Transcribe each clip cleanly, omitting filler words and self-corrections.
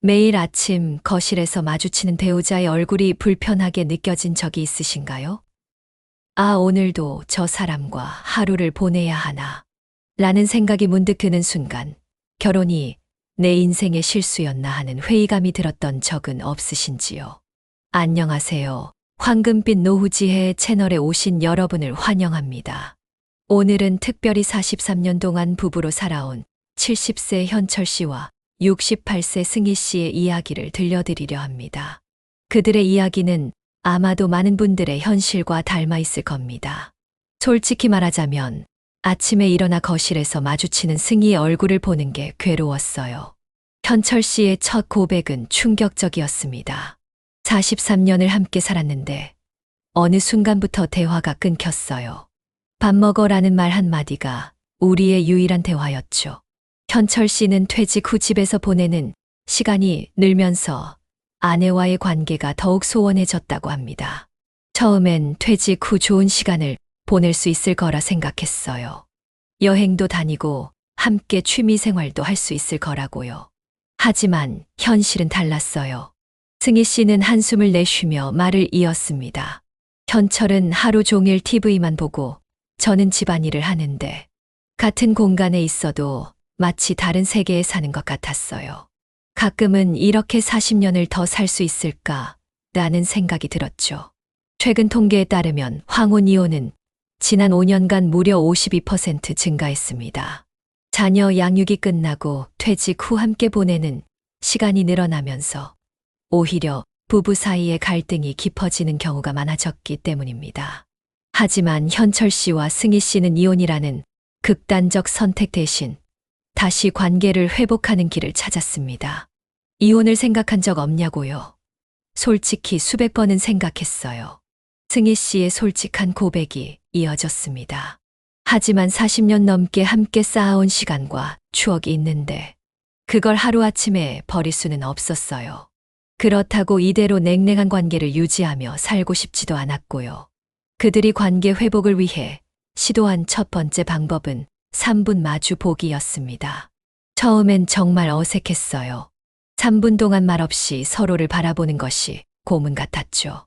매일 아침 거실에서 마주치는 배우자의 얼굴이 불편하게 느껴진 적이 있으신가요? 아, 오늘도 저 사람과 하루를 보내야 하나. 라는 생각이 문득 드는 순간, 결혼이 내 인생의 실수였나 하는 회의감이 들었던 적은 없으신지요? 안녕하세요. 황금빛 노후지혜 채널에 오신 여러분을 환영합니다. 오늘은 특별히 43년 동안 부부로 살아온 70세 현철 씨와 68세 승희 씨의 이야기를 들려드리려 합니다. 그들의 이야기는 아마도 많은 분들의 현실과 닮아 있을 겁니다. 솔직히 말하자면 아침에 일어나 거실에서 마주치는 승희의 얼굴을 보는 게 괴로웠어요. 현철 씨의 첫 고백은 충격적이었습니다. 43년을 함께 살았는데 어느 순간부터 대화가 끊겼어요. 밥 먹어라는 말 한마디가 우리의 유일한 대화였죠. 현철 씨는 퇴직 후 집에서 보내는 시간이 늘면서 아내와의 관계가 더욱 소원해졌다고 합니다. 처음엔 퇴직 후 좋은 시간을 보낼 수 있을 거라 생각했어요. 여행도 다니고 함께 취미 생활도 할 수 있을 거라고요. 하지만 현실은 달랐어요. 승희 씨는 한숨을 내쉬며 말을 이었습니다. 현철은 하루 종일 TV만 보고 저는 집안일을 하는데 같은 공간에 있어도 마치 다른 세계에 사는 것 같았어요. 가끔은 이렇게 40년을 더 살 수 있을까? 라는 생각이 들었죠. 최근 통계에 따르면 황혼 이혼은 지난 5년간 무려 52% 증가했습니다. 자녀 양육이 끝나고 퇴직 후 함께 보내는 시간이 늘어나면서 오히려 부부 사이의 갈등이 깊어지는 경우가 많아졌기 때문입니다. 하지만 현철 씨와 승희 씨는 이혼이라는 극단적 선택 대신 다시 관계를 회복하는 길을 찾았습니다. 이혼을 생각한 적 없냐고요? 솔직히 수백 번은 생각했어요. 승희 씨의 솔직한 고백이 이어졌습니다. 하지만 40년 넘게 함께 쌓아온 시간과 추억이 있는데 그걸 하루아침에 버릴 수는 없었어요. 그렇다고 이대로 냉랭한 관계를 유지하며 살고 싶지도 않았고요. 그들이 관계 회복을 위해 시도한 첫 번째 방법은 3분 마주 보기였습니다. 처음엔 정말 어색했어요. 3분 동안 말없이 서로를 바라보는 것이 고문 같았죠.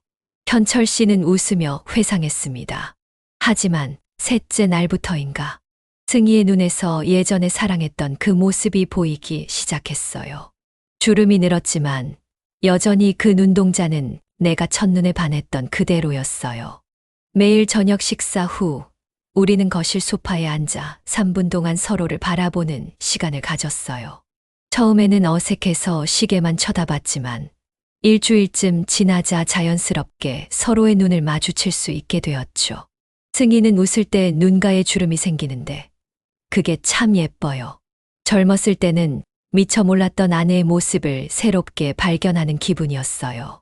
현철 씨는 웃으며 회상했습니다. 하지만 셋째 날부터인가 승희의 눈에서 예전에 사랑했던 그 모습이 보이기 시작했어요. 주름이 늘었지만 여전히 그 눈동자는 내가 첫눈에 반했던 그대로였어요. 매일 저녁 식사 후 우리는 거실 소파에 앉아 3분 동안 서로를 바라보는 시간을 가졌어요. 처음에는 어색해서 시계만 쳐다봤지만 일주일쯤 지나자 자연스럽게 서로의 눈을 마주칠 수 있게 되었죠. 승희는 웃을 때 눈가에 주름이 생기는데 그게 참 예뻐요. 젊었을 때는 미처 몰랐던 아내의 모습을 새롭게 발견하는 기분이었어요.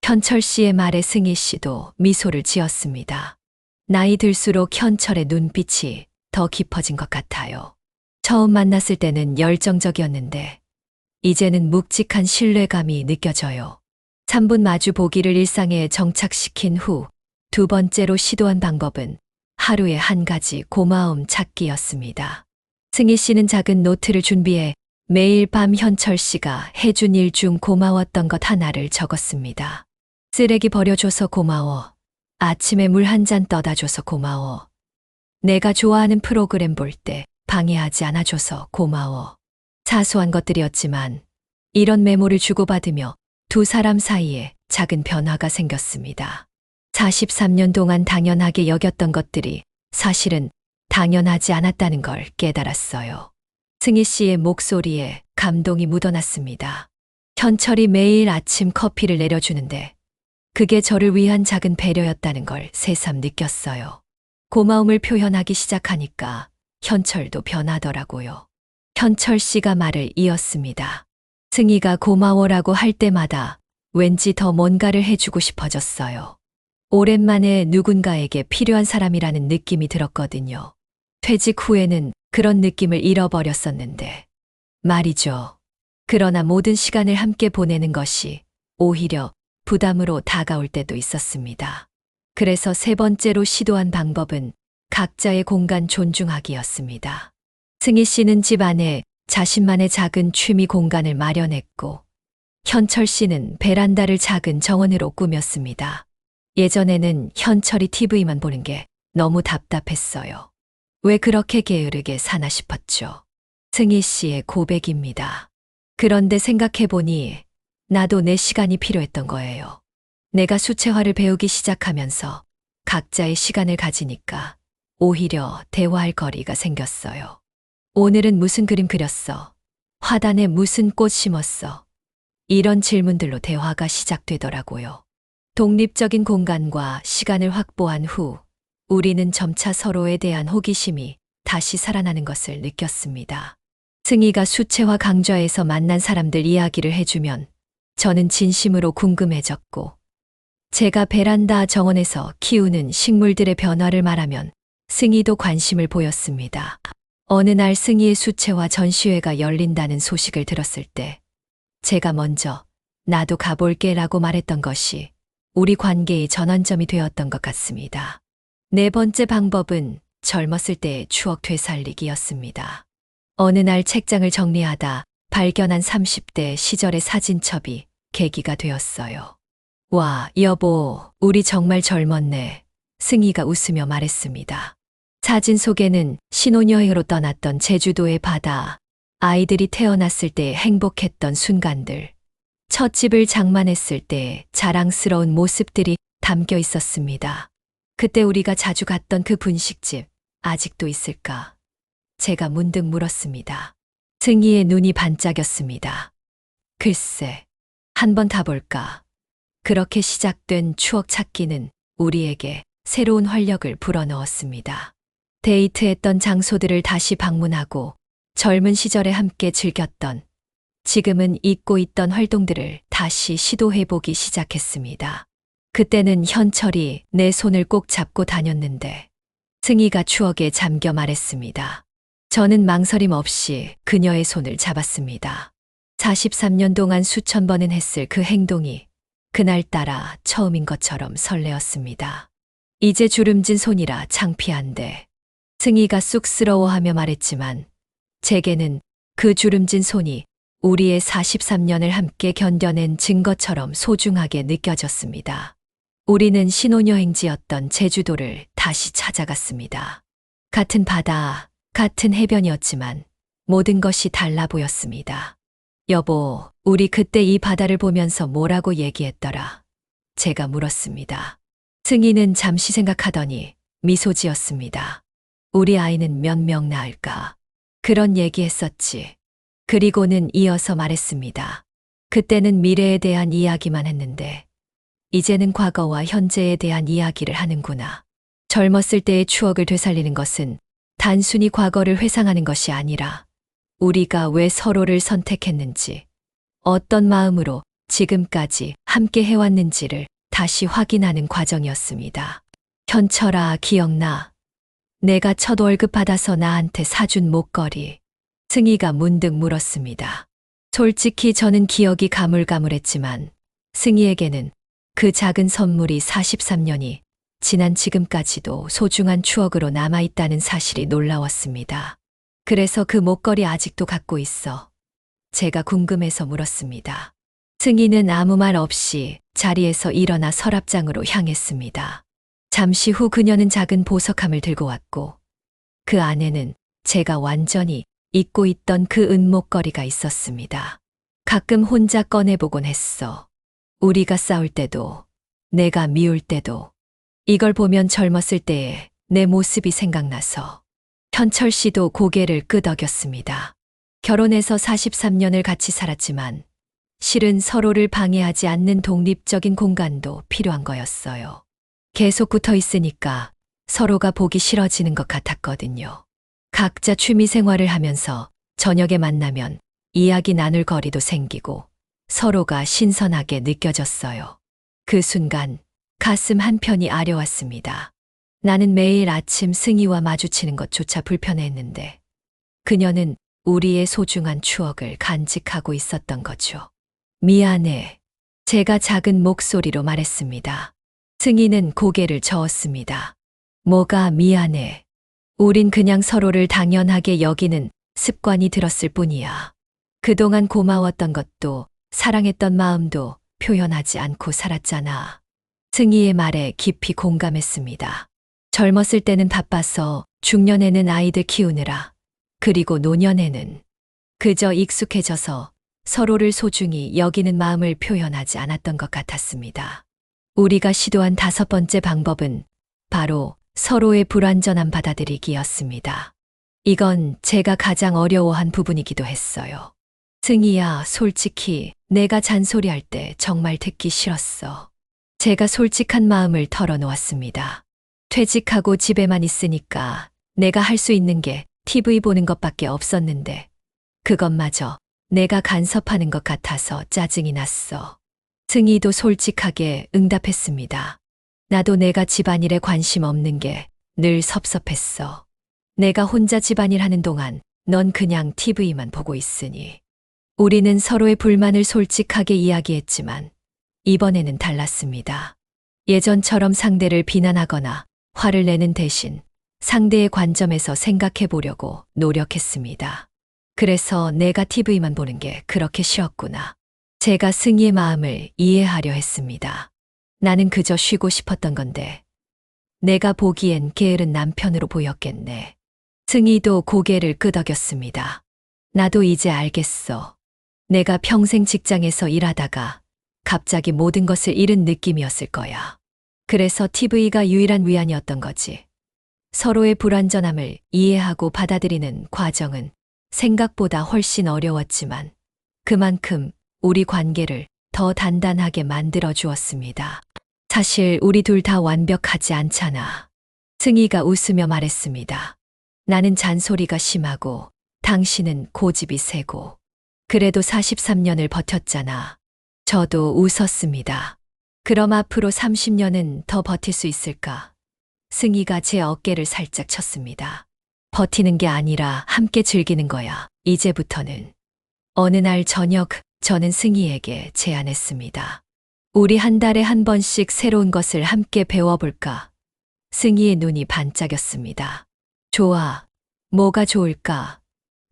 현철 씨의 말에 승희 씨도 미소를 지었습니다. 나이 들수록 현철의 눈빛이 더 깊어진 것 같아요. 처음 만났을 때는 열정적이었는데 이제는 묵직한 신뢰감이 느껴져요. 3분 마주 보기를 일상에 정착시킨 후 두 번째로 시도한 방법은 하루에 한 가지 고마움 찾기였습니다. 승희 씨는 작은 노트를 준비해 매일 밤 현철 씨가 해준 일 중 고마웠던 것 하나를 적었습니다. 쓰레기 버려줘서 고마워. 아침에 물 한 잔 떠다 줘서 고마워. 내가 좋아하는 프로그램 볼 때 방해하지 않아줘서 고마워. 사소한 것들이었지만 이런 메모를 주고받으며 두 사람 사이에 작은 변화가 생겼습니다. 43년 동안 당연하게 여겼던 것들이 사실은 당연하지 않았다는 걸 깨달았어요. 승희 씨의 목소리에 감동이 묻어났습니다. 현철이 매일 아침 커피를 내려주는데 그게 저를 위한 작은 배려였다는 걸 새삼 느꼈어요. 고마움을 표현하기 시작하니까 현철도 변하더라고요. 현철 씨가 말을 이었습니다. 승희가 고마워라고 할 때마다 왠지 더 뭔가를 해주고 싶어졌어요. 오랜만에 누군가에게 필요한 사람이라는 느낌이 들었거든요. 퇴직 후에는 그런 느낌을 잃어버렸었는데 말이죠. 그러나 모든 시간을 함께 보내는 것이 오히려 부담으로 다가올 때도 있었습니다. 그래서 세 번째로 시도한 방법은 각자의 공간 존중하기였습니다. 승희 씨는 집 안에 자신만의 작은 취미 공간을 마련했고 현철 씨는 베란다를 작은 정원으로 꾸몄습니다. 예전에는 현철이 TV만 보는 게 너무 답답했어요. 왜 그렇게 게으르게 사나 싶었죠. 승희 씨의 고백입니다. 그런데 생각해보니 나도 내 시간이 필요했던 거예요. 내가 수채화를 배우기 시작하면서 각자의 시간을 가지니까 오히려 대화할 거리가 생겼어요. 오늘은 무슨 그림 그렸어? 화단에 무슨 꽃 심었어? 이런 질문들로 대화가 시작되더라고요. 독립적인 공간과 시간을 확보한 후 우리는 점차 서로에 대한 호기심이 다시 살아나는 것을 느꼈습니다. 승희가 수채화 강좌에서 만난 사람들 이야기를 해주면 저는 진심으로 궁금해졌고, 제가 베란다 정원에서 키우는 식물들의 변화를 말하면 승희도 관심을 보였습니다. 어느 날 승희의 수채화 전시회가 열린다는 소식을 들었을 때 제가 먼저 나도 가볼게라고 말했던 것이 우리 관계의 전환점이 되었던 것 같습니다. 네 번째 방법은 젊었을 때의 추억 되살리기였습니다. 어느 날 책장을 정리하다 발견한 30대 시절의 사진첩이 계기가 되었어요. 와, 여보, 우리 정말 젊었네. 승희가 웃으며 말했습니다. 사진 속에는 신혼여행으로 떠났던 제주도의 바다, 아이들이 태어났을 때 행복했던 순간들, 첫 집을 장만했을 때 자랑스러운 모습들이 담겨 있었습니다. 그때 우리가 자주 갔던 그 분식집, 아직도 있을까? 제가 문득 물었습니다. 승희의 눈이 반짝였습니다. 글쎄, 한번 가볼까? 그렇게 시작된 추억 찾기는 우리에게 새로운 활력을 불어넣었습니다. 데이트했던 장소들을 다시 방문하고 젊은 시절에 함께 즐겼던, 지금은 잊고 있던 활동들을 다시 시도해보기 시작했습니다. 그때는 현철이 내 손을 꼭 잡고 다녔는데 승희가 추억에 잠겨 말했습니다. 저는 망설임 없이 그녀의 손을 잡았습니다. 43년 동안 수천 번은 했을 그 행동이 그날따라 처음인 것처럼 설레었습니다. 이제 주름진 손이라 창피한데, 승희가 쑥스러워하며 말했지만 제게는 그 주름진 손이 우리의 43년을 함께 견뎌낸 증거처럼 소중하게 느껴졌습니다. 우리는 신혼여행지였던 제주도를 다시 찾아갔습니다. 같은 바다, 같은 해변이었지만 모든 것이 달라 보였습니다. 여보, 우리 그때 이 바다를 보면서 뭐라고 얘기했더라? 제가 물었습니다. 승희는 잠시 생각하더니 미소 지었습니다. 우리 아이는 몇 명 낳을까? 그런 얘기했었지. 그리고는 이어서 말했습니다. 그때는 미래에 대한 이야기만 했는데 이제는 과거와 현재에 대한 이야기를 하는구나. 젊었을 때의 추억을 되살리는 것은 단순히 과거를 회상하는 것이 아니라 우리가 왜 서로를 선택했는지, 어떤 마음으로 지금까지 함께 해왔는지를 다시 확인하는 과정이었습니다. 현철아, 기억나? 내가 첫 월급 받아서 나한테 사준 목걸이. 승희가 문득 물었습니다. 솔직히 저는 기억이 가물가물했지만 승희에게는 그 작은 선물이 43년이 지난 지금까지도 소중한 추억으로 남아있다는 사실이 놀라웠습니다. 그래서 그 목걸이 아직도 갖고 있어? 제가 궁금해서 물었습니다. 승희는 아무 말 없이 자리에서 일어나 서랍장으로 향했습니다. 잠시 후 그녀는 작은 보석함을 들고 왔고 그 안에는 제가 완전히 잊고 있던 그 은목걸이가 있었습니다. 가끔 혼자 꺼내보곤 했어. 우리가 싸울 때도, 내가 미울 때도. 이걸 보면 젊었을 때의 내 모습이 생각나서. 현철 씨도 고개를 끄덕였습니다. 결혼해서 43년을 같이 살았지만 실은 서로를 방해하지 않는 독립적인 공간도 필요한 거였어요. 계속 붙어 있으니까 서로가 보기 싫어지는 것 같았거든요. 각자 취미 생활을 하면서 저녁에 만나면 이야기 나눌 거리도 생기고 서로가 신선하게 느껴졌어요. 그 순간 가슴 한편이 아려왔습니다. 나는 매일 아침 승희와 마주치는 것조차 불편해했는데 그녀는 우리의 소중한 추억을 간직하고 있었던 거죠. 미안해. 제가 작은 목소리로 말했습니다. 승희는 고개를 저었습니다. 뭐가 미안해. 우린 그냥 서로를 당연하게 여기는 습관이 들었을 뿐이야. 그동안 고마웠던 것도 사랑했던 마음도 표현하지 않고 살았잖아. 승희의 말에 깊이 공감했습니다. 젊었을 때는 바빠서 중년에는 아이들 키우느라, 그리고 노년에는 그저 익숙해져서 서로를 소중히 여기는 마음을 표현하지 않았던 것 같았습니다. 우리가 시도한 5번째 방법은 바로 서로의 불완전한 받아들이기였습니다. 이건 제가 가장 어려워한 부분이기도 했어요. 승희야, 솔직히 내가 잔소리할 때 정말 듣기 싫었어. 제가 솔직한 마음을 털어놓았습니다. 퇴직하고 집에만 있으니까 내가 할 수 있는 게 TV 보는 것밖에 없었는데 그것마저 내가 간섭하는 것 같아서 짜증이 났어. 승희도 솔직하게 응답했습니다. 나도 내가 집안일에 관심 없는 게 늘 섭섭했어. 내가 혼자 집안일 하는 동안 넌 그냥 TV만 보고 있으니. 우리는 서로의 불만을 솔직하게 이야기했지만 이번에는 달랐습니다. 예전처럼 상대를 비난하거나 화를 내는 대신 상대의 관점에서 생각해 보려고 노력했습니다. 그래서 내가 TV만 보는 게 그렇게 싫었구나. 제가 승희의 마음을 이해하려 했습니다. 나는 그저 쉬고 싶었던 건데 내가 보기엔 게으른 남편으로 보였겠네. 승희도 고개를 끄덕였습니다. 나도 이제 알겠어. 내가 평생 직장에서 일하다가 갑자기 모든 것을 잃은 느낌이었을 거야. 그래서 TV가 유일한 위안이었던 거지. 서로의 불완전함을 이해하고 받아들이는 과정은 생각보다 훨씬 어려웠지만 그만큼 우리 관계를 더 단단하게 만들어 주었습니다. 사실 우리 둘 다 완벽하지 않잖아. 승희가 웃으며 말했습니다. 나는 잔소리가 심하고 당신은 고집이 세고 그래도 43년을 버텼잖아. 저도 웃었습니다. 그럼 앞으로 30년은 더 버틸 수 있을까? 승희가 제 어깨를 살짝 쳤습니다. 버티는 게 아니라 함께 즐기는 거야. 이제부터는. 어느 날 저녁 저는 승희에게 제안했습니다. 우리 한 달에 한 번씩 새로운 것을 함께 배워볼까? 승희의 눈이 반짝였습니다. 좋아. 뭐가 좋을까?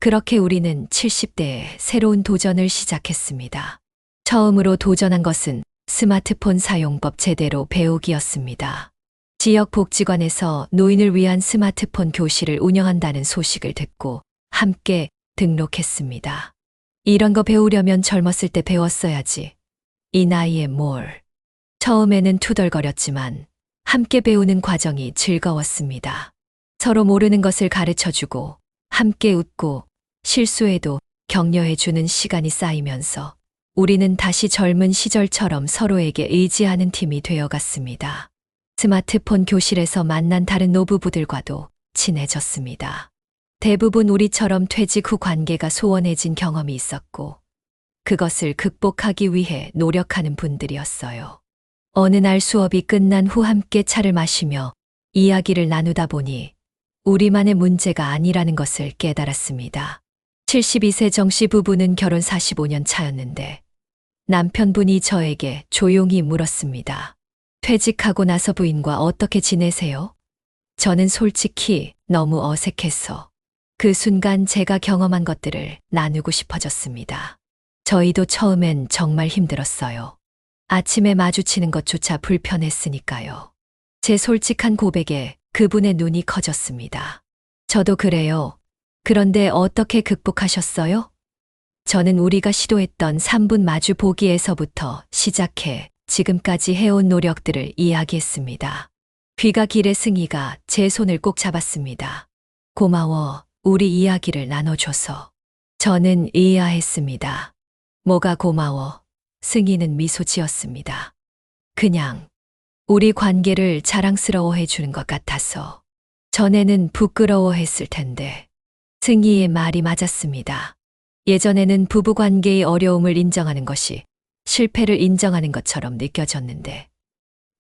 그렇게 우리는 70대에 새로운 도전을 시작했습니다. 처음으로 도전한 것은 스마트폰 사용법 제대로 배우기였습니다. 지역 복지관에서 노인을 위한 스마트폰 교실을 운영한다는 소식을 듣고 함께 등록했습니다. 이런 거 배우려면 젊었을 때 배웠어야지. 이 나이에 뭘. 처음에는 투덜거렸지만 함께 배우는 과정이 즐거웠습니다. 서로 모르는 것을 가르쳐주고 함께 웃고 실수해도 격려해주는 시간이 쌓이면서 우리는 다시 젊은 시절처럼 서로에게 의지하는 팀이 되어갔습니다. 스마트폰 교실에서 만난 다른 노부부들과도 친해졌습니다. 대부분 우리처럼 퇴직 후 관계가 소원해진 경험이 있었고 그것을 극복하기 위해 노력하는 분들이었어요. 어느 날 수업이 끝난 후 함께 차를 마시며 이야기를 나누다 보니 우리만의 문제가 아니라는 것을 깨달았습니다. 72세 정씨 부부는 결혼 45년 차였는데 남편분이 저에게 조용히 물었습니다. 퇴직하고 나서 부인과 어떻게 지내세요? 저는 솔직히 너무 어색해서 그 순간 제가 경험한 것들을 나누고 싶어졌습니다. 저희도 처음엔 정말 힘들었어요. 아침에 마주치는 것조차 불편했으니까요. 제 솔직한 고백에 그분의 눈이 커졌습니다. 저도 그래요. 그런데 어떻게 극복하셨어요? 저는 우리가 시도했던 3분 마주 보기에서부터 시작해 지금까지 해온 노력들을 이야기했습니다. 귀가 길의 승희가 제 손을 꼭 잡았습니다. 고마워, 우리 이야기를 나눠줘서. 저는 이해했습니다. 뭐가 고마워? 승희는 미소 지었습니다. 그냥 우리 관계를 자랑스러워해 주는 것 같아서. 전에는 부끄러워했을 텐데. 승희의 말이 맞았습니다. 예전에는 부부관계의 어려움을 인정하는 것이 실패를 인정하는 것처럼 느껴졌는데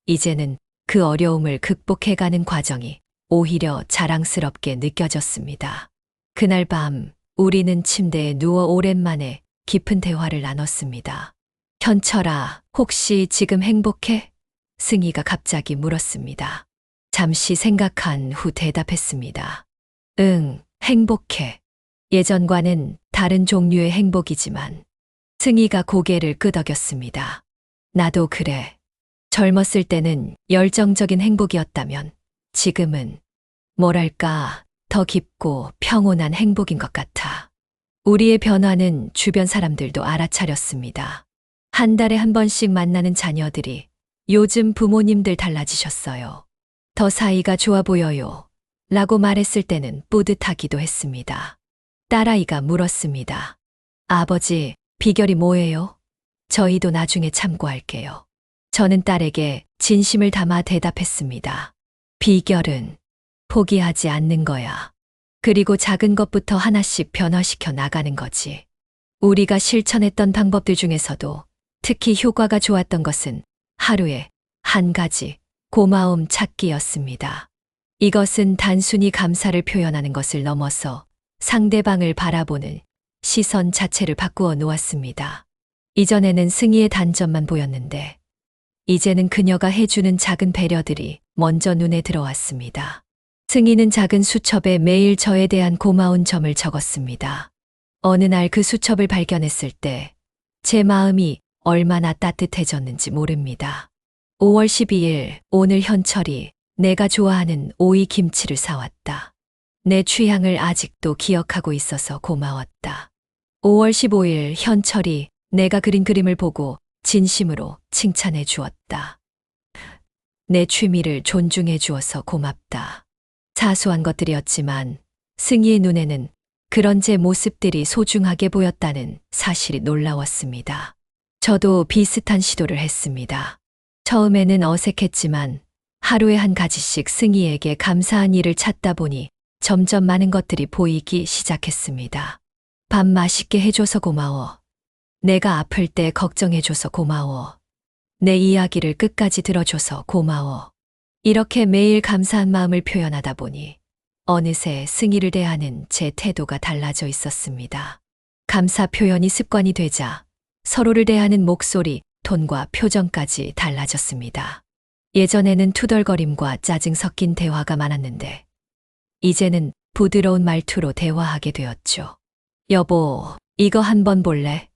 이제는 그 어려움을 극복해가는 과정이 오히려 자랑스럽게 느껴졌습니다. 그날 밤 우리는 침대에 누워 오랜만에 깊은 대화를 나눴습니다. 현철아, 혹시 지금 행복해? 승희가 갑자기 물었습니다. 잠시 생각한 후 대답했습니다. 응, 행복해. 예전과는 다른 종류의 행복이지만 승희가 고개를 끄덕였습니다. 나도 그래. 젊었을 때는 열정적인 행복이었다면 지금은 뭐랄까 더 깊고 평온한 행복인 것 같아. 우리의 변화는 주변 사람들도 알아차렸습니다. 한 달에 한 번씩 만나는 자녀들이 요즘 부모님들 달라지셨어요. 더 사이가 좋아 보여요. 라고 말했을 때는 뿌듯하기도 했습니다. 딸아이가 물었습니다. 아버지, 비결이 뭐예요? 저희도 나중에 참고할게요. 저는 딸에게 진심을 담아 대답했습니다. 비결은 포기하지 않는 거야. 그리고 작은 것부터 하나씩 변화시켜 나가는 거지. 우리가 실천했던 방법들 중에서도 특히 효과가 좋았던 것은 하루에 한 가지 고마움 찾기였습니다. 이것은 단순히 감사를 표현하는 것을 넘어서 상대방을 바라보는 시선 자체를 바꾸어 놓았습니다. 이전에는 승희의 단점만 보였는데 이제는 그녀가 해주는 작은 배려들이 먼저 눈에 들어왔습니다. 승희는 작은 수첩에 매일 저에 대한 고마운 점을 적었습니다. 어느 날 그 수첩을 발견했을 때 제 마음이 얼마나 따뜻해졌는지 모릅니다. 5월 12일 오늘 현철이 내가 좋아하는 오이 김치를 사왔다. 내 취향을 아직도 기억하고 있어서 고마웠다. 5월 15일 현철이 내가 그린 그림을 보고 진심으로 칭찬해 주었다. 내 취미를 존중해 주어서 고맙다. 사소한 것들이었지만 승희의 눈에는 그런 제 모습들이 소중하게 보였다는 사실이 놀라웠습니다. 저도 비슷한 시도를 했습니다. 처음에는 어색했지만 하루에 한 가지씩 승희에게 감사한 일을 찾다 보니 점점 많은 것들이 보이기 시작했습니다. 밥 맛있게 해줘서 고마워. 내가 아플 때 걱정해줘서 고마워. 내 이야기를 끝까지 들어줘서 고마워. 이렇게 매일 감사한 마음을 표현하다 보니 어느새 승희를 대하는 제 태도가 달라져 있었습니다. 감사 표현이 습관이 되자 서로를 대하는 목소리, 톤과 표정까지 달라졌습니다. 예전에는 투덜거림과 짜증 섞인 대화가 많았는데 이제는 부드러운 말투로 대화하게 되었죠. 여보, 이거 한번 볼래?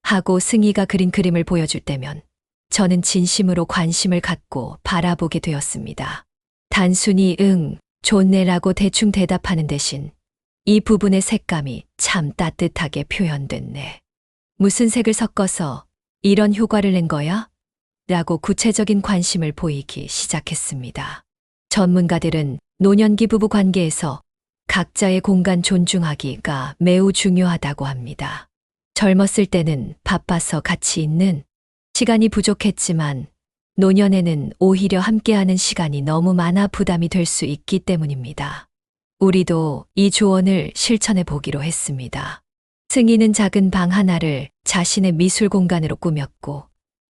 하고 승희가 그린 그림을 보여줄 때면 저는 진심으로 관심을 갖고 바라보게 되었습니다. 단순히 응, 좋네라고 대충 대답하는 대신 이 부분의 색감이 참 따뜻하게 표현됐네. 무슨 색을 섞어서 이런 효과를 낸 거야? 라고 구체적인 관심을 보이기 시작했습니다. 전문가들은 노년기 부부 관계에서 각자의 공간 존중하기가 매우 중요하다고 합니다. 젊었을 때는 바빠서 같이 있는 시간이 부족했지만 노년에는 오히려 함께하는 시간이 너무 많아 부담이 될 수 있기 때문입니다. 우리도 이 조언을 실천해 보기로 했습니다. 승희는 작은 방 하나를 자신의 미술 공간으로 꾸몄고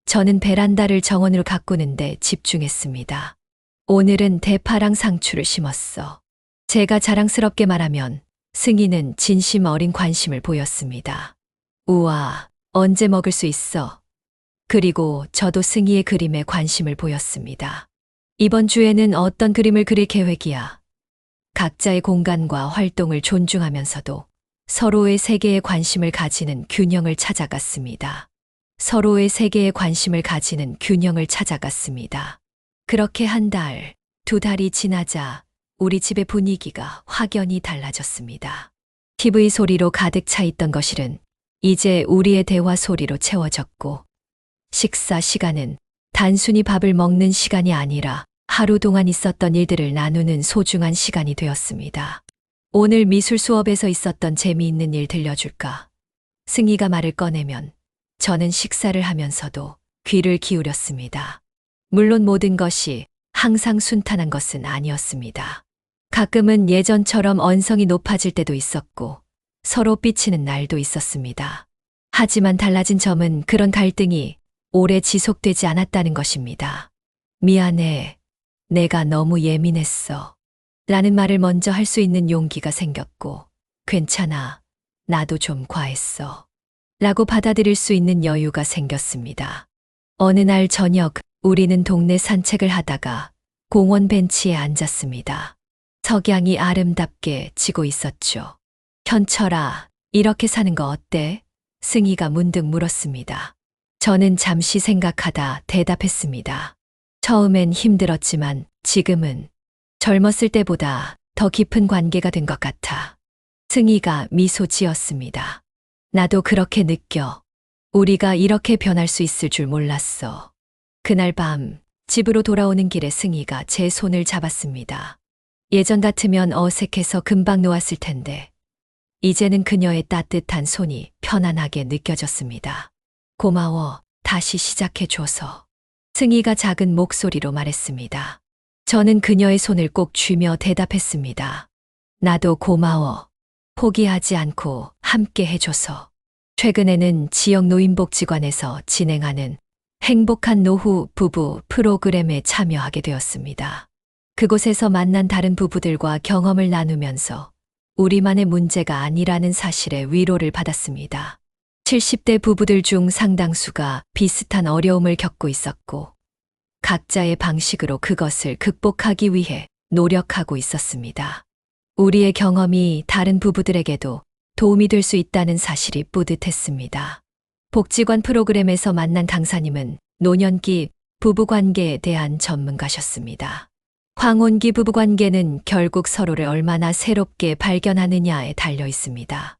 저는 베란다를 정원으로 가꾸는데 집중했습니다. 오늘은 대파랑 상추를 심었어. 제가 자랑스럽게 말하면 승희는 진심 어린 관심을 보였습니다. 우와, 언제 먹을 수 있어? 그리고 저도 승희의 그림에 관심을 보였습니다. 이번 주에는 어떤 그림을 그릴 계획이야? 각자의 공간과 활동을 존중하면서도 서로의 세계에 관심을 가지는 균형을 찾아갔습니다. 서로의 세계에 관심을 가지는 균형을 찾아갔습니다. 그렇게 한 달, 두 달이 지나자 우리 집의 분위기가 확연히 달라졌습니다. TV 소리로 가득 차 있던 거실은 이제 우리의 대화 소리로 채워졌고 식사 시간은 단순히 밥을 먹는 시간이 아니라 하루 동안 있었던 일들을 나누는 소중한 시간이 되었습니다. 오늘 미술 수업에서 있었던 재미있는 일 들려줄까? 승희가 말을 꺼내면 저는 식사를 하면서도 귀를 기울였습니다. 물론 모든 것이 항상 순탄한 것은 아니었습니다. 가끔은 예전처럼 언성이 높아질 때도 있었고 서로 삐치는 날도 있었습니다. 하지만 달라진 점은 그런 갈등이 오래 지속되지 않았다는 것입니다. 미안해. 내가 너무 예민했어. 라는 말을 먼저 할 수 있는 용기가 생겼고, 괜찮아. 나도 좀 과했어. 라고 받아들일 수 있는 여유가 생겼습니다. 어느 날 저녁, 우리는 동네 산책을 하다가 공원 벤치에 앉았습니다. 석양이 아름답게 지고 있었죠. 현철아, 이렇게 사는 거 어때? 승희가 문득 물었습니다. 저는 잠시 생각하다 대답했습니다. 처음엔 힘들었지만 지금은 젊었을 때보다 더 깊은 관계가 된 것 같아. 승희가 미소 지었습니다. 나도 그렇게 느껴. 우리가 이렇게 변할 수 있을 줄 몰랐어. 그날 밤 집으로 돌아오는 길에 승희가 제 손을 잡았습니다. 예전 같으면 어색해서 금방 놓았을 텐데 이제는 그녀의 따뜻한 손이 편안하게 느껴졌습니다. 고마워. 다시 시작해줘서. 승희가 작은 목소리로 말했습니다. 저는 그녀의 손을 꼭 쥐며 대답했습니다. 나도 고마워. 포기하지 않고 함께 해줘서. 최근에는 지역 노인복지관에서 진행하는 행복한 노후 부부 프로그램에 참여하게 되었습니다. 그곳에서 만난 다른 부부들과 경험을 나누면서 우리만의 문제가 아니라는 사실에 위로를 받았습니다. 70대 부부들 중 상당수가 비슷한 어려움을 겪고 있었고 각자의 방식으로 그것을 극복하기 위해 노력하고 있었습니다. 우리의 경험이 다른 부부들에게도 도움이 될 수 있다는 사실이 뿌듯했습니다. 복지관 프로그램에서 만난 강사님은 노년기 부부관계에 대한 전문가셨습니다. 황혼기 부부관계는 결국 서로를 얼마나 새롭게 발견하느냐에 달려 있습니다.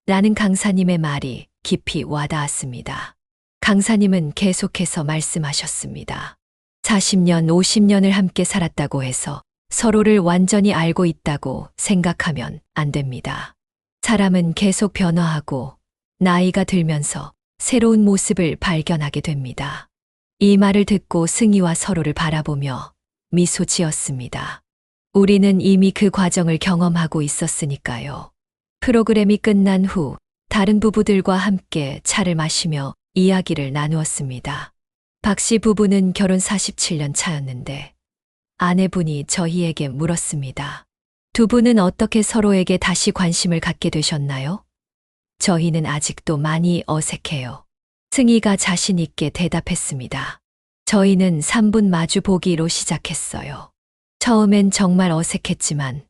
라는 강사님의 말이 깊이 와닿았습니다. 강사님은 계속해서 말씀하셨습니다. 40년, 50년을 함께 살았다고 해서 서로를 완전히 알고 있다고 생각하면 안 됩니다. 사람은 계속 변화하고 나이가 들면서 새로운 모습을 발견하게 됩니다. 이 말을 듣고 승희와 서로를 바라보며 미소 지었습니다. 우리는 이미 그 과정을 경험하고 있었으니까요. 프로그램이 끝난 후 다른 부부들과 함께 차를 마시며 이야기를 나누었습니다. 박 씨 부부는 결혼 47년 차였는데 아내분이 저희에게 물었습니다. 두 분은 어떻게 서로에게 다시 관심을 갖게 되셨나요? 저희는 아직도 많이 어색해요. 승희가 자신 있게 대답했습니다. 저희는 3분 마주 보기로 시작했어요. 처음엔 정말 어색했지만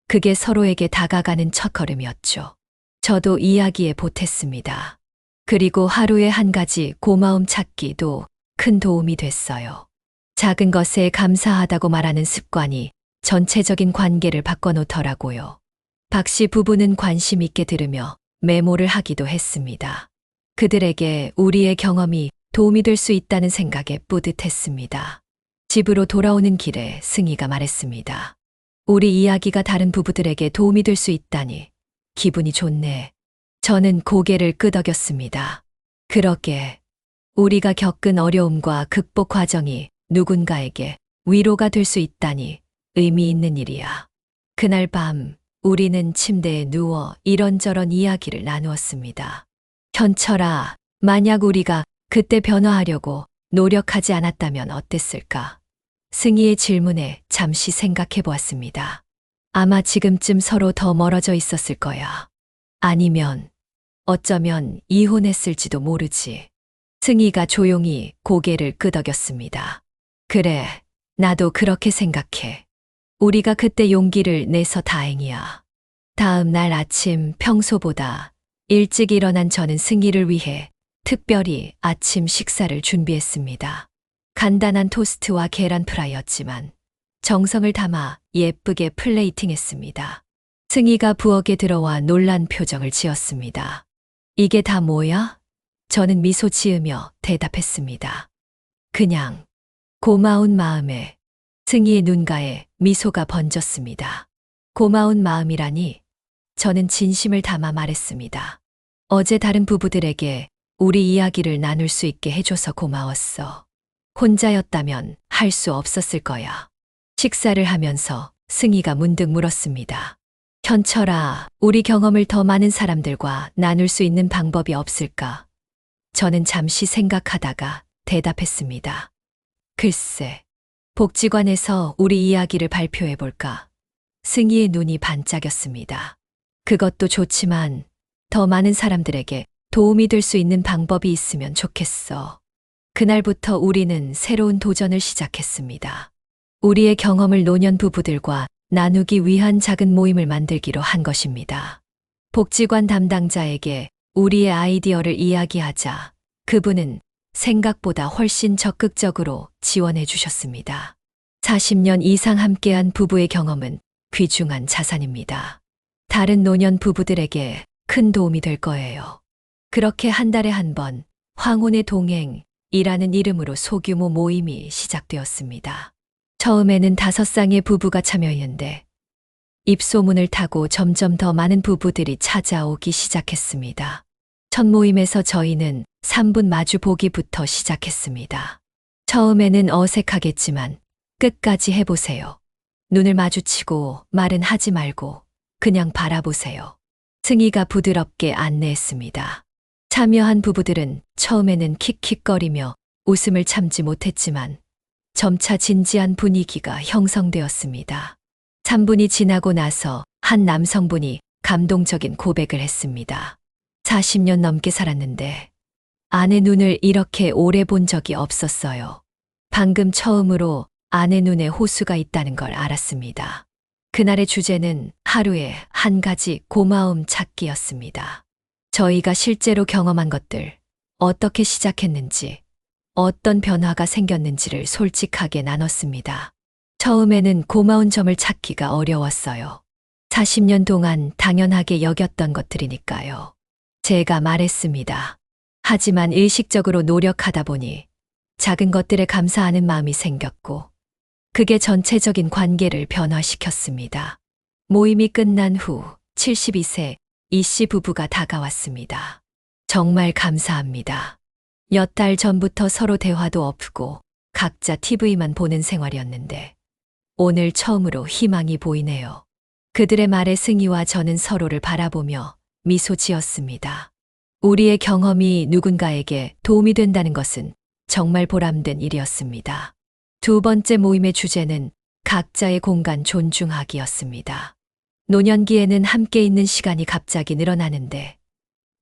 그게 서로에게 다가가는 첫걸음이었죠. 저도 이야기에 보탰습니다. 그리고 하루에 한 가지 고마움 찾기도 큰 도움이 됐어요. 작은 것에 감사하다고 말하는 습관이 전체적인 관계를 바꿔놓더라고요. 박 씨 부부는 관심 있게 들으며 메모를 하기도 했습니다. 그들에게 우리의 경험이 도움이 될 수 있다는 생각에 뿌듯했습니다. 집으로 돌아오는 길에 승희가 말했습니다. 우리 이야기가 다른 부부들에게 도움이 될 수 있다니 기분이 좋네. 저는 고개를 끄덕였습니다. 그러게 우리가 겪은 어려움과 극복 과정이 누군가에게 위로가 될 수 있다니 의미 있는 일이야. 그날 밤 우리는 침대에 누워 이런저런 이야기를 나누었습니다. 현철아, 만약 우리가 그때 변화하려고 노력하지 않았다면 어땠을까? 승희의 질문에 잠시 생각해 보았습니다. 아마 지금쯤 서로 더 멀어져 있었을 거야. 아니면 어쩌면 이혼했을지도 모르지. 승희가 조용히 고개를 끄덕였습니다. 그래, 나도 그렇게 생각해. 우리가 그때 용기를 내서 다행이야. 다음 날 아침 평소보다 일찍 일어난 저는 승희를 위해 특별히 아침 식사를 준비했습니다. 간단한 토스트와 계란 프라이였지만 정성을 담아 예쁘게 플레이팅했습니다. 승희가 부엌에 들어와 놀란 표정을 지었습니다. 이게 다 뭐야? 저는 미소 지으며 대답했습니다. 그냥 고마운 마음에. 승희의 눈가에 미소가 번졌습니다. 고마운 마음이라니? 저는 진심을 담아 말했습니다. 어제 다른 부부들에게 우리 이야기를 나눌 수 있게 해줘서 고마웠어. 혼자였다면 할 수 없었을 거야. 식사를 하면서 승희가 문득 물었습니다. 현철아, 우리 경험을 더 많은 사람들과 나눌 수 있는 방법이 없을까? 저는 잠시 생각하다가 대답했습니다. 글쎄, 복지관에서 우리 이야기를 발표해 볼까? 승희의 눈이 반짝였습니다. 그것도 좋지만 더 많은 사람들에게 도움이 될 수 있는 방법이 있으면 좋겠어. 그날부터 우리는 새로운 도전을 시작했습니다. 우리의 경험을 노년 부부들과 나누기 위한 작은 모임을 만들기로 한 것입니다. 복지관 담당자에게 우리의 아이디어를 이야기하자 그분은 생각보다 훨씬 적극적으로 지원해 주셨습니다. 40년 이상 함께한 부부의 경험은 귀중한 자산입니다. 다른 노년 부부들에게 큰 도움이 될 거예요. 그렇게 한 달에 한 번 황혼의 동행이라는 이름으로 소규모 모임이 시작되었습니다. 처음에는 5쌍의 부부가 참여했는데 입소문을 타고 점점 더 많은 부부들이 찾아오기 시작했습니다. 첫 모임에서 저희는 3분 마주 보기부터 시작했습니다. 처음에는 어색하겠지만 끝까지 해보세요. 눈을 마주치고 말은 하지 말고 그냥 바라보세요. 승희가 부드럽게 안내했습니다. 참여한 부부들은 처음에는 킥킥거리며 웃음을 참지 못했지만 점차 진지한 분위기가 형성되었습니다. 3분이 지나고 나서 한 남성분이 감동적인 고백을 했습니다. 40년 넘게 살았는데 아내 눈을 이렇게 오래 본 적이 없었어요. 방금 처음으로 아내 눈에 호수가 있다는 걸 알았습니다. 그날의 주제는 하루에 한 가지 고마움 찾기였습니다. 저희가 실제로 경험한 것들, 어떻게 시작했는지, 어떤 변화가 생겼는지를 솔직하게 나눴습니다. 처음에는 고마운 점을 찾기가 어려웠어요. 40년 동안 당연하게 여겼던 것들이니까요. 제가 말했습니다. 하지만 일식적으로 노력하다 보니 작은 것들에 감사하는 마음이 생겼고 그게 전체적인 관계를 변화시켰습니다. 모임이 끝난 후 72세 이씨 부부가 다가왔습니다. 정말 감사합니다. 몇 달 전부터 서로 대화도 없고 각자 TV만 보는 생활이었는데 오늘 처음으로 희망이 보이네요. 그들의 말에 승희와 저는 서로를 바라보며 미소 지었습니다. 우리의 경험이 누군가에게 도움이 된다는 것은 정말 보람된 일이었습니다. 두 번째 모임의 주제는 각자의 공간 존중하기였습니다. 노년기에는 함께 있는 시간이 갑자기 늘어나는데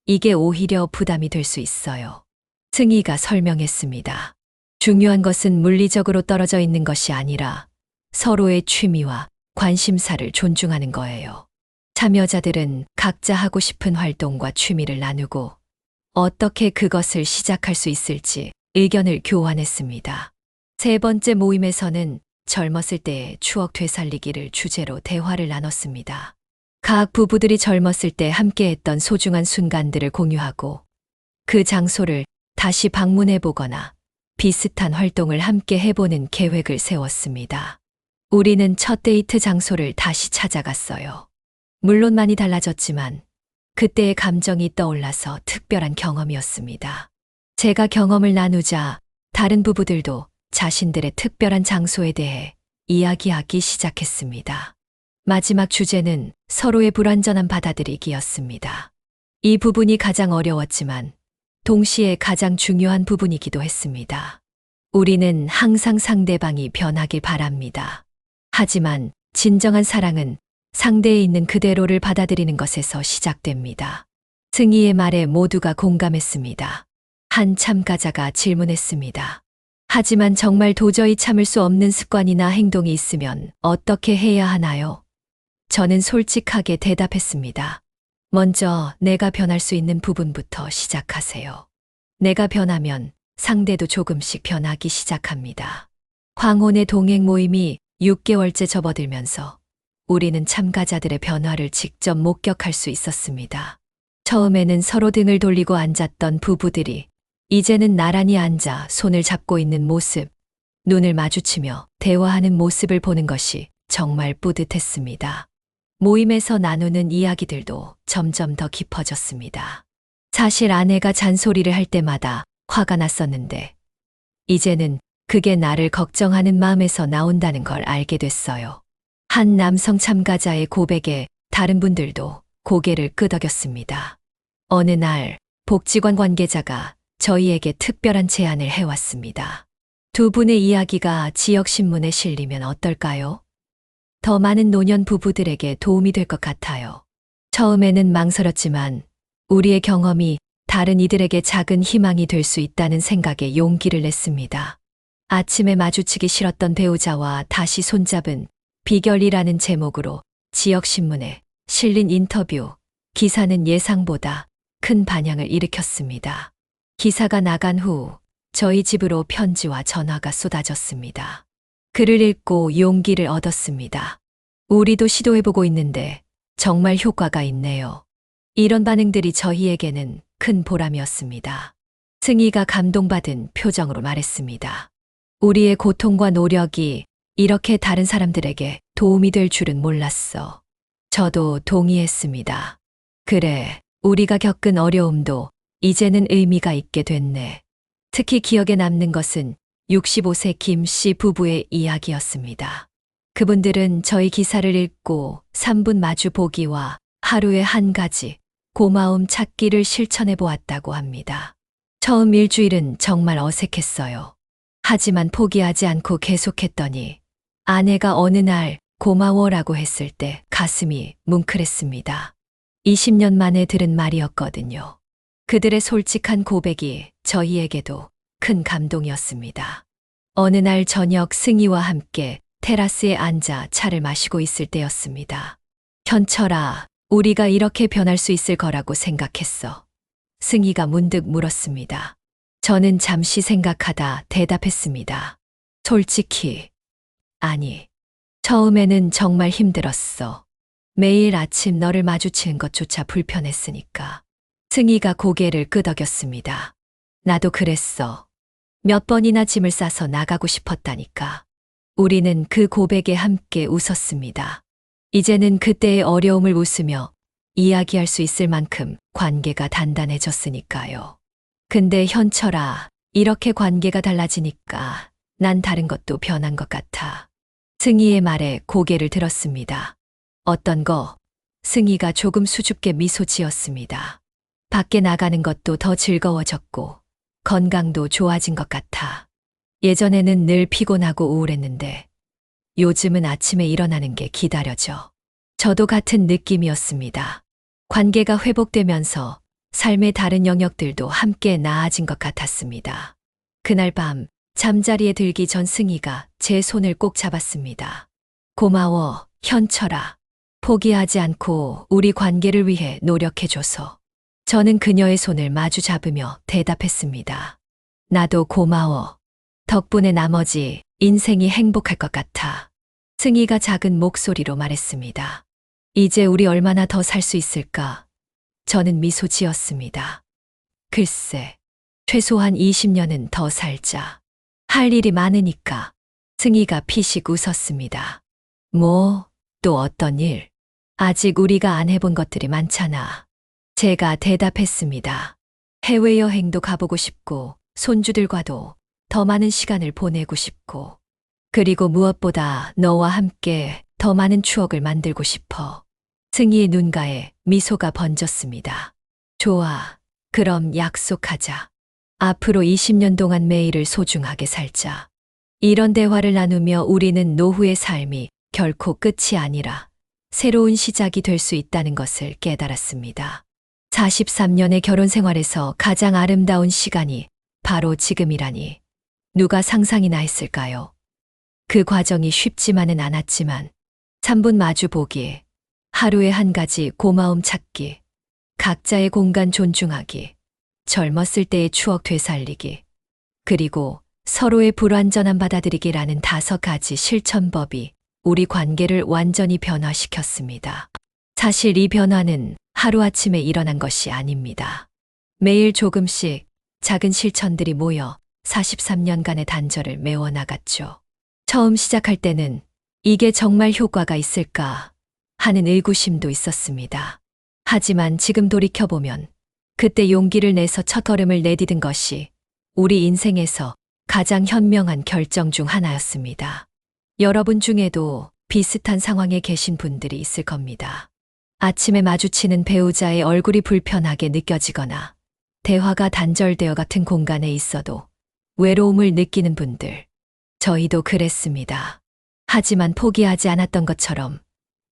이게 오히려 부담이 될 수 있어요. 승희가 설명했습니다. 중요한 것은 물리적으로 떨어져 있는 것이 아니라 서로의 취미와 관심사를 존중하는 거예요. 참여자들은 각자 하고 싶은 활동과 취미를 나누고 어떻게 그것을 시작할 수 있을지 의견을 교환했습니다. 세 번째 모임에서는 젊었을 때의 추억 되살리기를 주제로 대화를 나눴습니다. 각 부부들이 젊었을 때 함께했던 소중한 순간들을 공유하고 그 장소를 다시 방문해 보거나 비슷한 활동을 함께 해보는 계획을 세웠습니다. 우리는 첫 데이트 장소를 다시 찾아갔어요. 물론 많이 달라졌지만 그때의 감정이 떠올라서 특별한 경험이었습니다. 제가 경험을 나누자 다른 부부들도 자신들의 특별한 장소에 대해 이야기하기 시작했습니다. 마지막 주제는 서로의 불완전한 받아들이기였습니다. 이 부분이 가장 어려웠지만 동시에 가장 중요한 부분이기도 했습니다. 우리는 항상 상대방이 변하길 바랍니다. 하지만 진정한 사랑은 상대에 있는 그대로를 받아들이는 것에서 시작됩니다. 승희의 말에 모두가 공감했습니다. 한 참가자가 질문했습니다. 하지만 정말 도저히 참을 수 없는 습관이나 행동이 있으면 어떻게 해야 하나요? 저는 솔직하게 대답했습니다. 먼저 내가 변할 수 있는 부분부터 시작하세요. 내가 변하면 상대도 조금씩 변하기 시작합니다. 황혼의 동행 모임이 6개월째 접어들면서 우리는 참가자들의 변화를 직접 목격할 수 있었습니다. 처음에는 서로 등을 돌리고 앉았던 부부들이 이제는 나란히 앉아 손을 잡고 있는 모습, 눈을 마주치며 대화하는 모습을 보는 것이 정말 뿌듯했습니다. 모임에서 나누는 이야기들도 점점 더 깊어졌습니다. 사실 아내가 잔소리를 할 때마다 화가 났었는데 이제는 그게 나를 걱정하는 마음에서 나온다는 걸 알게 됐어요. 한 남성 참가자의 고백에 다른 분들도 고개를 끄덕였습니다. 어느 날 복지관 관계자가 저희에게 특별한 제안을 해왔습니다. 두 분의 이야기가 지역신문에 실리면 어떨까요? 더 많은 노년 부부들에게 도움이 될 것 같아요. 처음에는 망설였지만 우리의 경험이 다른 이들에게 작은 희망이 될 수 있다는 생각에 용기를 냈습니다. 아침에 마주치기 싫었던 배우자와 다시 손잡은 비결이라는 제목으로 지역신문에 실린 인터뷰 기사는 예상보다 큰 반향을 일으켰습니다. 기사가 나간 후 저희 집으로 편지와 전화가 쏟아졌습니다. 글을 읽고 용기를 얻었습니다. 우리도 시도해보고 있는데 정말 효과가 있네요. 이런 반응들이 저희에게는 큰 보람이었습니다. 승희가 감동받은 표정으로 말했습니다. 우리의 고통과 노력이 이렇게 다른 사람들에게 도움이 될 줄은 몰랐어. 저도 동의했습니다. 그래, 우리가 겪은 어려움도 이제는 의미가 있게 됐네. 특히 기억에 남는 것은 65세 김 씨 부부의 이야기였습니다. 그분들은 저희 기사를 읽고 3분 마주 보기와 하루에 한 가지 고마움 찾기를 실천해 보았다고 합니다. 처음 일주일은 정말 어색했어요. 하지만 포기하지 않고 계속했더니 아내가 어느 날 고마워라고 했을 때 가슴이 뭉클했습니다. 20년 만에 들은 말이었거든요. 그들의 솔직한 고백이 저희에게도 큰 감동이었습니다. 어느 날 저녁 승희와 함께 테라스에 앉아 차를 마시고 있을 때였습니다. 현철아, 우리가 이렇게 변할 수 있을 거라고 생각했어. 승희가 문득 물었습니다. 저는 잠시 생각하다 대답했습니다. 솔직히, 아니, 처음에는 정말 힘들었어. 매일 아침 너를 마주치는 것조차 불편했으니까. 승희가 고개를 끄덕였습니다. 나도 그랬어. 몇 번이나 짐을 싸서 나가고 싶었다니까. 우리는 그 고백에 함께 웃었습니다. 이제는 그때의 어려움을 웃으며 이야기할 수 있을 만큼 관계가 단단해졌으니까요. 근데 현철아, 이렇게 관계가 달라지니까 난 다른 것도 변한 것 같아. 승희의 말에 고개를 들었습니다. 어떤 거? 승희가 조금 수줍게 미소 지었습니다. 밖에 나가는 것도 더 즐거워졌고 건강도 좋아진 것 같아. 예전에는 늘 피곤하고 우울했는데 요즘은 아침에 일어나는 게 기다려져. 저도 같은 느낌이었습니다. 관계가 회복되면서 삶의 다른 영역들도 함께 나아진 것 같았습니다. 그날 밤 잠자리에 들기 전 승희가 제 손을 꼭 잡았습니다. 고마워, 현철아. 포기하지 않고 우리 관계를 위해 노력해줘서. 저는 그녀의 손을 마주 잡으며 대답했습니다. 나도 고마워. 덕분에 나머지 인생이 행복할 것 같아. 승희가 작은 목소리로 말했습니다. 이제 우리 얼마나 더 살 수 있을까? 저는 미소 지었습니다. 글쎄, 최소한 20년은 더 살자. 할 일이 많으니까. 승희가 피식 웃었습니다. 뭐, 또 어떤 일? 아직 우리가 안 해본 것들이 많잖아. 제가 대답했습니다. 해외여행도 가보고 싶고, 손주들과도 더 많은 시간을 보내고 싶고, 그리고 무엇보다 너와 함께 더 많은 추억을 만들고 싶어. 승희의 눈가에 미소가 번졌습니다. 좋아. 그럼 약속하자. 앞으로 20년 동안 매일을 소중하게 살자. 이런 대화를 나누며 우리는 노후의 삶이 결코 끝이 아니라 새로운 시작이 될 수 있다는 것을 깨달았습니다. 43년의 결혼 생활에서 가장 아름다운 시간이 바로 지금이라니 누가 상상이나 했을까요? 그 과정이 쉽지만은 않았지만 3분 마주 보기, 하루에 한 가지 고마움 찾기, 각자의 공간 존중하기, 젊었을 때의 추억 되살리기, 그리고 서로의 불완전한 받아들이기라는 5가지 실천법이 우리 관계를 완전히 변화시켰습니다. 사실 이 변화는 하루아침에 일어난 것이 아닙니다. 매일 조금씩 작은 실천들이 모여 43년간의 단절을 메워나갔죠. 처음 시작할 때는 이게 정말 효과가 있을까 하는 의구심도 있었습니다. 하지만 지금 돌이켜보면 그때 용기를 내서 첫걸음을 내디딘 것이 우리 인생에서 가장 현명한 결정 중 하나였습니다. 여러분 중에도 비슷한 상황에 계신 분들이 있을 겁니다. 아침에 마주치는 배우자의 얼굴이 불편하게 느껴지거나 대화가 단절되어 같은 공간에 있어도 외로움을 느끼는 분들. 저희도 그랬습니다. 하지만 포기하지 않았던 것처럼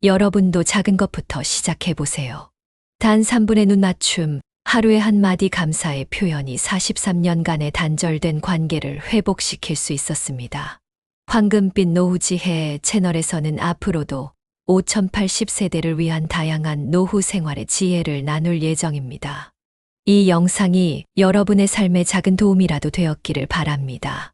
여러분도 작은 것부터 시작해보세요. 단 3분의 눈 맞춤, 하루에 한마디 감사의 표현이 43년간의 단절된 관계를 회복시킬 수 있었습니다. 황금빛 노후지혜 채널에서는 앞으로도 5080세대를 위한 다양한 노후 생활의 지혜를 나눌 예정입니다. 이 영상이 여러분의 삶에 작은 도움이라도 되었기를 바랍니다.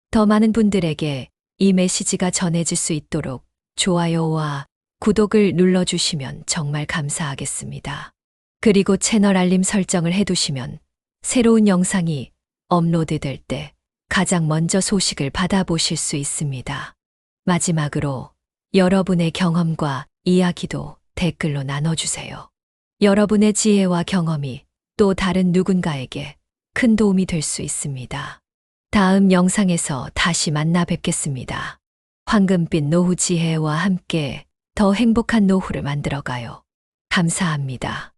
더 많은 분들에게 이 메시지가 전해질 수 있도록 좋아요와 구독을 눌러주시면 정말 감사하겠습니다. 그리고 채널 알림 설정을 해두시면 새로운 영상이 업로드될 때 가장 먼저 소식을 받아보실 수 있습니다. 마지막으로 여러분의 경험과 이야기도 댓글로 나눠주세요. 여러분의 지혜와 경험이 또 다른 누군가에게 큰 도움이 될 수 있습니다. 다음 영상에서 다시 만나 뵙겠습니다. 황금빛 노후 지혜와 함께 더 행복한 노후를 만들어가요. 감사합니다.